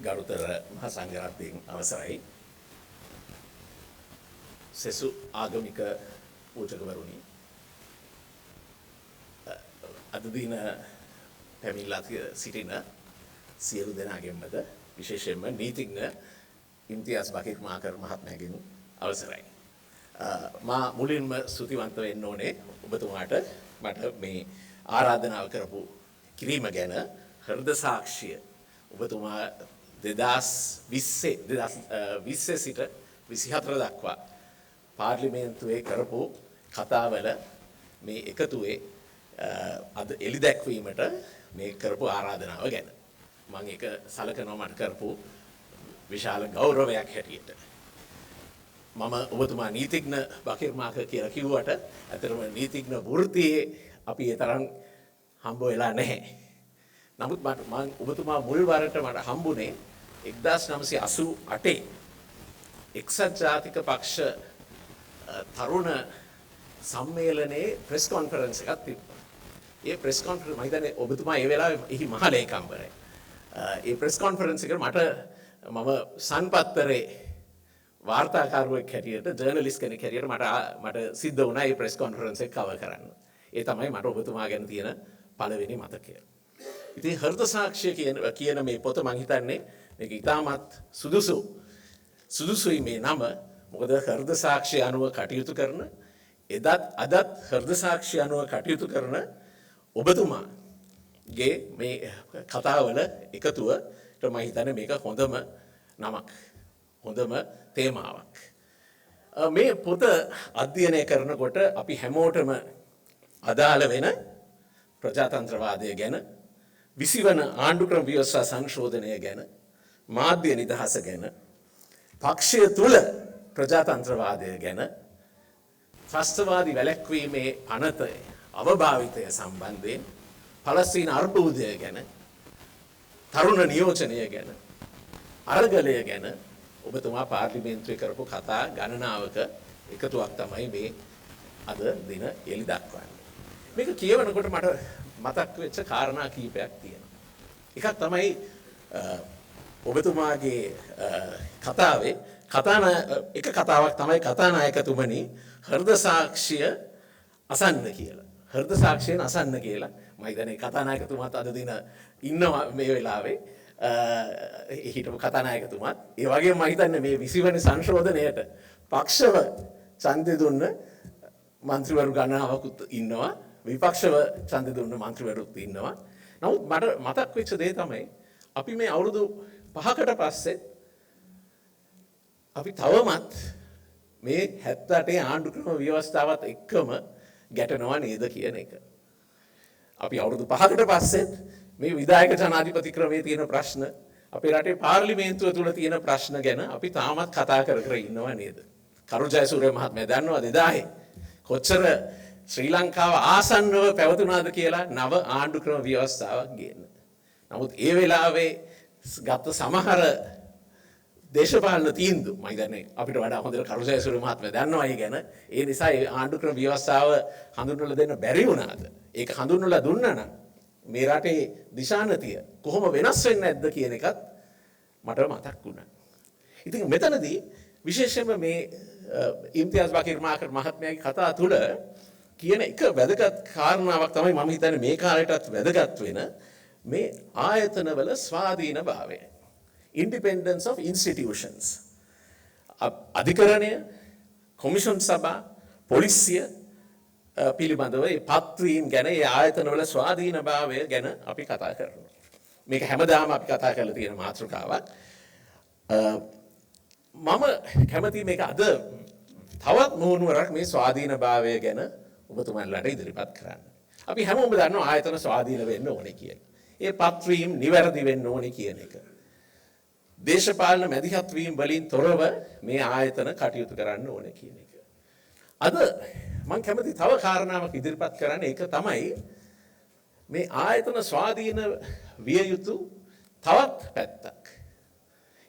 ගරුතර මහ සංඝරත්නයන් අවසරයි සෙසු ආගමික පූජකවරුනි අද දින පැමිණලා සිටින සියලු දෙනාගෙන්මද විශේෂයෙන්ම නීතිඥ ඉම්තියාස් බකීර් මාකර් මහත්මයාගෙන් අවසරයි මා මුලින්ම ස්තුතිවන්ත වෙන්න ඕනේ ඔබතුමාට මට මේ ආරාධනාව කරපු කිරීම ගැන හෘද සාක්ෂිය ඔබතුමා 2020 සිට 24 දක්වා පාර්ලිමේන්තුවේ කරපු කතාවල මේ එකතුවේ අද එළි දැක්වීමට මේ කරපු ආරාධනාව ගැන මම ඒක සලකනවා මට කරපු විශාල ගෞරවයක් හැටියට මම ඔබතුමා නීතිඥ බකීර් මාකර් කියලා කිව්වට අතරම නීතිඥ වෘත්තියේ අපි ඒ තරම් හම්බ වෙලා නැහැ. නමුත් මම ඔබතුමා මුල් වරට මට හම්බුනේ 1988 එක්සත් ජාතික පක්ෂ තරුණ සම්මේලනයේ ප්‍රෙස් කොන්ෆරන්ස් එකක් තිබ්බා. ඒ ප්‍රෙස් කොන්ෆරන්ස් මම හිතන්නේ ඔබතුමා ඒ වෙලාවේ එහි මහ ලේකම්වරයා. ඒ ප්‍රෙස් කොන්ෆරන්ස් එකට මම සන්පත්තරේ වාර්තාකාරයෙක් හැටියට ජර්නලිස්ට් කෙනෙක් හැටියට මට සිද්ධ වුණා මේ ප්‍රෙස් කොන්ෆරන්ස් එක කවර් කරන්න. ඒ තමයි මට ඔබතුමා ගැන තියෙන පළවෙනි මතකය. ඉතින් හෘද සාක්ෂිය කියන මේ පොත මම හිතන්නේ මේක ඉතාමත් සුදුසුයි මේ නම. මොකද හෘද සාක්ෂිය අනුව කටයුතු කරන අදත් හෘද සාක්ෂිය අනුව කටයුතු කරන ඔබතුමාගේ මේ කතාවල එකතුවට මම හිතන්නේ මේක හොඳම නමක්. හොඳම තේමාවක්. මේ පොත අධ්‍යයනය කරනකොට අපි හැමෝටම අදාළ වෙන ප්‍රජාතන්ත්‍රවාදය ගැන, විසිවන ආණ්ඩුක්‍රම ව්‍යවස්ථා සංශෝධනය ගැන, මාධ්‍ය නිදහස ගැන, පක්ෂය තුල ප්‍රජාතන්ත්‍රවාදය ගැන, ත්‍රස්තවාදී වැළැක්වීමේ අනත අවභාවිතය සම්බන්ධයෙන්, පලස්තීන අර්බුදය ගැන, තරුණ නියෝජනය ගැන, අරගලය ගැන ඔබතුමා පාර්ලිමේන්තුවේ කරපු කතා ගණනාවක එකතුවක් තමයි මේ අද දින එළි දක්වන්නේ. මේක කියවනකොට මට මතක් වෙච්ච කාරණා කීපයක් තියෙනවා. එකක් තමයි ඔබතුමාගේ කතාවේ එක කතාවක් තමයි කතානායකතුමනි හෘද සාක්ෂිය අසන්න කියලා. හෘද සාක්ෂියෙන් අසන්න කියලා. මම හිතන්නේ කතානායකතුමාත් අද දින ඉන්නවා මේ වෙලාවේ. හිටපු කතානායකතුමාත් ඒ වගේම මම හිතන්නේ මේ 20 වෙනි සංශෝධනයට පක්ෂව ඡන්දය දුන්න മന്ത്രിවරු ගණනාවකුත් ඉන්නවා. විපක්ෂව ඡන්දය දුන්න മന്ത്രിවරුත් ඉන්නවා. නමුත් මට මතක් වෙච්ච දේ තමයි අපි මේ අවුරුදු 5කට පස්සේ අපි තවමත් මේ 78 ආණ්ඩුක්‍රම ව්‍යවස්ථාවත් එක්කම ගැටෙනවා නේද කියන එක. අපි අවුරුදු 5කට පස්සෙත් මේ විධායක ජනාධිපති ක්‍රමයේ තියෙන ප්‍රශ්න අපේ රටේ පාර්ලිමේන්තුව තුල තියෙන ප්‍රශ්න ගැන අපි තාමත් කතා කර ඉන්නවා නේද? කරු ජයසූරිය මහත්මයා දන්නවද 2000 කොච්චර ශ්‍රී ලංකාව ආසන්නව පැවතුනාද කියලා නව ආණ්ඩුක්‍රම ව්‍යවස්ථාවක් ගේන්න. නමුත් ඒ වෙලාවේ ගත සමහර දේශපාලන තීන්දුව මම හිතන්නේ අපිට වඩා හොඳට කරු ජයසූරිය මහත්මයා දන්නවා ඒ ගැන. ඒ නිසා ඒ ආණ්ඩුක්‍රම ව්‍යවස්ථාව හඳුන්වලා දෙන්න බැරි වුණාද? ඒක හඳුන්වලා දුන්නා නම් මේ රටේ දිශානතිය කොහොම වෙනස් වෙන්නේ නැද්ද කියන එකත් මට මතක් වුණා. ඉතින් මෙතනදී විශේෂයෙන්ම මේ ඉම්තියාස් බකීර් මාකර් මහත්මයාගේ කතාව තුළ කියන එක වැදගත් කාරණාවක් තමයි මම හිතන්නේ මේ කාලයටත් වැදගත් වෙන මේ ආයතනවල ස්වාධීනභාවය. Independence of institutions. අධිකරණය, කොමිෂන් සභා, පොලිසිය පිළිබඳව මේ පත්වීම් ගැන ඒ ආයතනවල ස්වාධීනභාවය ගැන අපි කතා කරනවා. මේක හැමදාම අපි කතා කරලා තියෙන මාතෘකාවක්. මම කැමති මේක අද තවත් මොහොනුවරක් මේ ස්වාධීනභාවය ගැන ඔබතුමන්ලාට ඉදිරිපත් කරන්න. අපි හැමෝම දන්නවා ආයතන ස්වාධීන වෙන්න ඕනේ කියලා. ඒ පත්වීම් නිවැරදි වෙන්න ඕනේ කියන එක. දේශපාලන මැදිහත් වීම වලින් තොරව මේ ආයතන කටයුතු කරන්න ඕනේ කියන එක. අද මම කැමති තව කාරණාවක් ඉදිරිපත් කරන්න. ඒක තමයි මේ ආයතන ස්වාධීන විය යුතු තවත් පැත්තක්.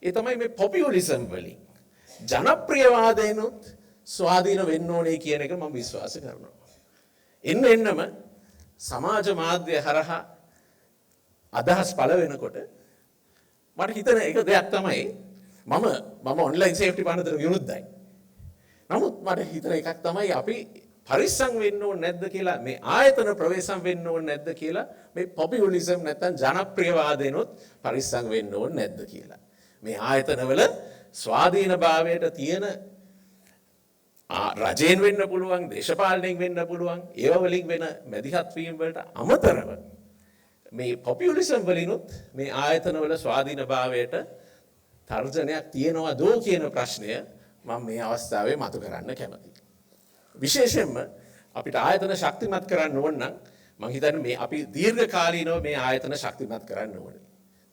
ඒ තමයි මේ පොපියුලිසම් වලින් ජනප්‍රියවාදයෙන්ුත් ස්වාධීන වෙන්න ඕනේ කියන එක මම විශ්වාස කරනවා. එන්නම සමාජ මාධ්‍ය හරහා අදහස් පළ වෙනකොට මට හිතන එක දෙයක් තමයි මම ඔන්ලයින් සේෆ්ටි පනතට විරුද්ධයි. නමුත් මට හිතන එකක් තමයි අපි පරිස්සම් වෙන්න ඕනේ නැද්ද කියලා මේ ආයතන ප්‍රවේශම් වෙන්න ඕනේ නැද්ද කියලා මේ පොපියුලිසම් නැත්නම් ජනප්‍රියවාදෙනොත් පරිස්සම් වෙන්න ඕනේ නැද්ද කියලා. මේ ආයතනවල ස්වාධීනභාවයට තියෙන රජයෙන් වෙන්න පුළුවන් දේශපාලනයෙන් වෙන්න පුළුවන් ඒව වලින් වෙන මැදිහත් වීම වලට අමතරව මේ පොපියුලිසම් වලිනුත් මේ ආයතනවල ස්වාධීනභාවයට තර්ජනයක් තියෙනවා දෝ කියන ප්‍රශ්නය මම මේ අවස්ථාවේ මතු කරන්න කැමතියි. විශේෂයෙන්ම අපිට ආයතන ශක්තිමත් කරන්න ඕන නම් මම හිතන්නේ මේ අපි දීර්ඝකාලීනව මේ ආයතන ශක්තිමත් කරන්න ඕනේ.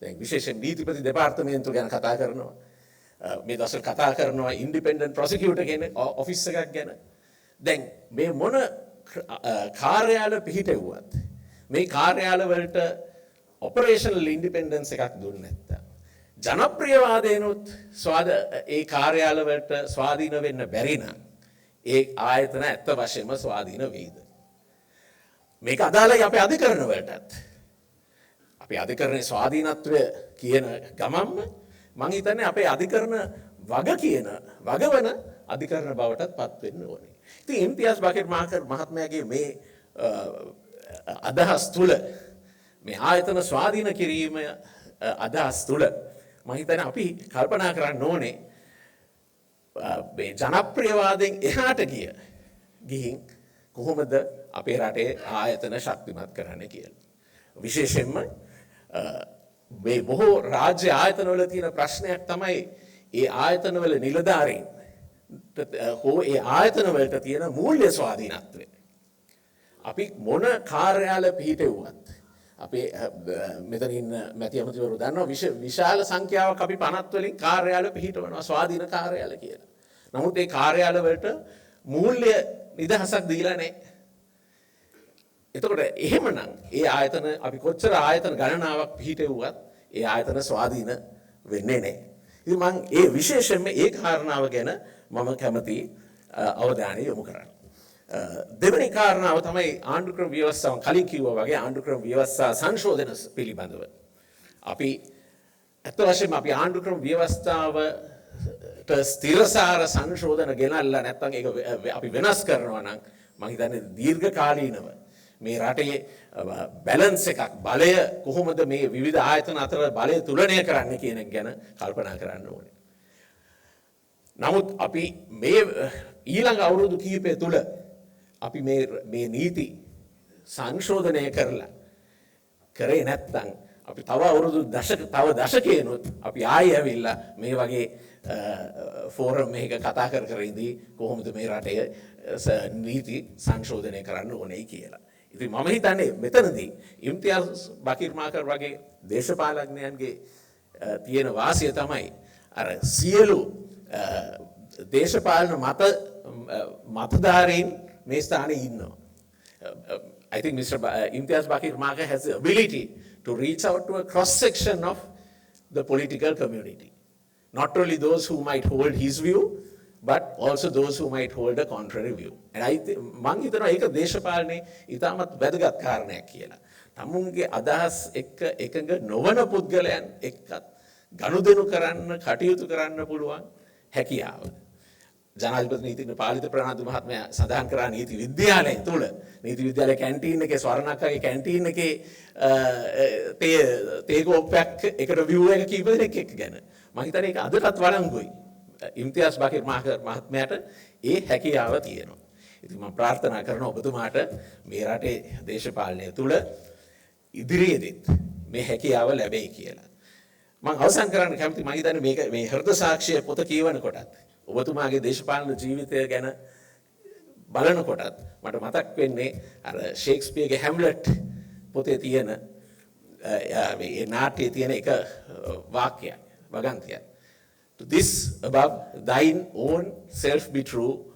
දැන් විශේෂයෙන් නීතිපති දෙපාර්තමේන්තුව ගැන කතා කරනවා. මේ දවස්වල කතා කරනවා ඉන්ඩිපෙන්ඩන්ට් ප්‍රොසිකියුටර් කියන ඔෆිස් එකක් ගැන. දැන් මේ මොන කාර්යාල පිහිටෙව්වත් මේ කාර්යාල වලට ඔපරේෂනල් ඉන්ඩිපෙන්ඩන්ස් එකක් දුන්නේ නැත්තම් ජනප්‍රියවාදේනොත් ඒ කාර්යාල වලට ස්වාධීන වෙන්න බැරි නම් ඒ ආයතන ඇත්ත වශයෙන්ම ස්වාධීන වෙයිද? මේක අදාළයි අපේ අධිකරණ වලටත්. අපේ අධිකරණයේ ස්වාධීනත්වය කියන ගමන්ම මම හිතන්නේ අපේ අධිකරණ වගවන අධිකරණ බවටත් පත් වෙන්න ඕනේ. ඉතින් ඉම්තියාස් බකර් මහත්මයාගේ මේ අදහස් තුල මේ ආයතන ස්වාධීන කිරීම අදහස් තුල මම හිතන්නේ අපි කල්පනා කරන්න ඕනේ මේ ජනප්‍රියවාදයෙන් එහාට ගිහින් කොහොමද අපේ රටේ ආයතන ශක්තිමත් කරන්න කියලා. විශේෂයෙන්ම මේ බොහෝ රාජ්‍ය ආයතනවල තියෙන ප්‍රශ්නයක් තමයි ඒ ආයතනවල නිලධාරීන් හෝ ඒ ආයතනවලට තියෙන මූල්‍ය ස්වාධීනත්වය. අපි මොන කාර්යාල පිහිටෙව්වත් අපේ මෙතන ඉන්න මැති ඇමතිවරු දන්නවා විශාල සංඛ්‍යාවක් අපි පනත් වලින් කාර්යාල පිහිටවනවා ස්වාධීන කාර්යාල කියලා. නමුත් ඒ කාර්යාල වලට මූල්‍ය නිදහසක් දීලා නැහැ. එතකොට එහෙමනම් ඒ ආයතන අපි කොච්චර ආයතන ගණනාවක් පිහිටෙව්වත් ඒ ආයතන ස්වාධීන වෙන්නේ නැහැ. ඉතින් මම ඒ විශේෂයෙන්ම ඒ කාරණාව ගැන මම කැමති අවධානය යොමු කරන්න. දෙවෙනි කාරණාව තමයි ආණ්ඩුක්‍රම ව්‍යවස්ථාව කලින් කිව්වා වගේ ආණ්ඩුක්‍රම ව්‍යවස්ථා සංශෝධන පිළිබඳව. අපි අත් වශයෙන්ම අපි ආණ්ඩුක්‍රම ව්‍යවස්ථාවට ස්ථිරසාර සංශෝධන ගෙනල්ලා නැත්නම් ඒක අපි වෙනස් කරනවා නම් මම හිතන්නේ දීර්ඝකාලීනව මේ රටේ බැලන්ස් එකක් බලය කොහොමද මේ විවිධ ආයතන අතර බලය තුලනය කරන්න කියන එක ගැන කල්පනා කරන්න ඕනේ. නමුත් අපි මේ ඊළඟ අවුරුදු කිහිපය තුල අපි මේ නීති සංශෝධනය කරේ නැත්නම් අපි තව අවුරුදු දශකයනොත් අපි ආයෙ ඇවිල්ලා මේ වගේ ෆෝරම් එකක කතා කර ඉඳී කොහොමද මේ රටේ නීති සංශෝධනය කරන්න ඕනේ කියලා. ඉතින් මම හිතන්නේ මෙතනදී ඉම්තියාස් බකීර් මාකර් වගේ දේශපාලඥයන්ගේ තියෙන වාසිය තමයි අර සියලු දේශපාලන මතධාරීන් මේ ස්ථානයේ ඉන්නවා. I think Mr. Imtiaz Bakir Maka has the ability to reach out to a cross section of the political community. Not only those who might hold his view, but also those who might hold a contrary view. And මං හිතනවා ඒක දේශපාලනේ ඉතාමත් වැදගත් කාරණයක් කියලා. තමුන්ගේ අදහස් එක්ක එකඟ නොවන පුද්ගලයන් එක්කත් ගනුදෙනු කරන්න කටයුතු කරන්න පුළුවන් හැකියාව. ජනාධිපති නීතිඥ පාලිත ප්‍රනාන්දු මහත්මයා සඳහන් කරා නීති විද්‍යාලය තුල නීති විද්‍යාලයේ කැන්ටීන් එකේ ස්වර්ණක්කගේ කැන්ටීන් එකේ තේ කෝප්පයක් එකට view එක කීප දෙනෙක් එක්ක ගැන මම හිතන්නේ ඒක අදටත් වළංගුයි. ඉම්තියාස් බකීර් මහත්මයාට ඒ හැකියාව තියෙනවා. ඉතින් මම ප්‍රාර්ථනා කරනවා ඔබතුමාට මේ රටේ දේශපාලනය තුල ඉදිරියේදීත් මේ හැකියාව ලැබෙයි කියලා. මම අවසන් කරන්න කැමති මම හිතන්නේ මේක මේ හෘද සාක්ෂිය පොත කියවනකොටත් ඔබතුමාගේ දේශපාලන ජීවිතය ගැන බලනකොටත් මට මතක් වෙන්නේ අර ෂේක්ස්පියර්ගේ හැම්ලට් පොතේ තියෙන මේ නාට්‍යයේ තියෙන එක වාක්‍යයක් වගන්තියක්. To this above thine own self be true,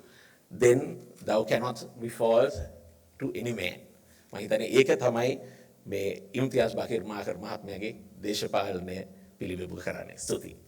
then thou cannot be false to any man. මම හිතන්නේ ඒක තමයි මේ ඉම්තියාස් බකීර් මාකර් මහත්මයාගේ දේශපාලනය පිළිබිඹු කරන්නේ. ස්තුතියි.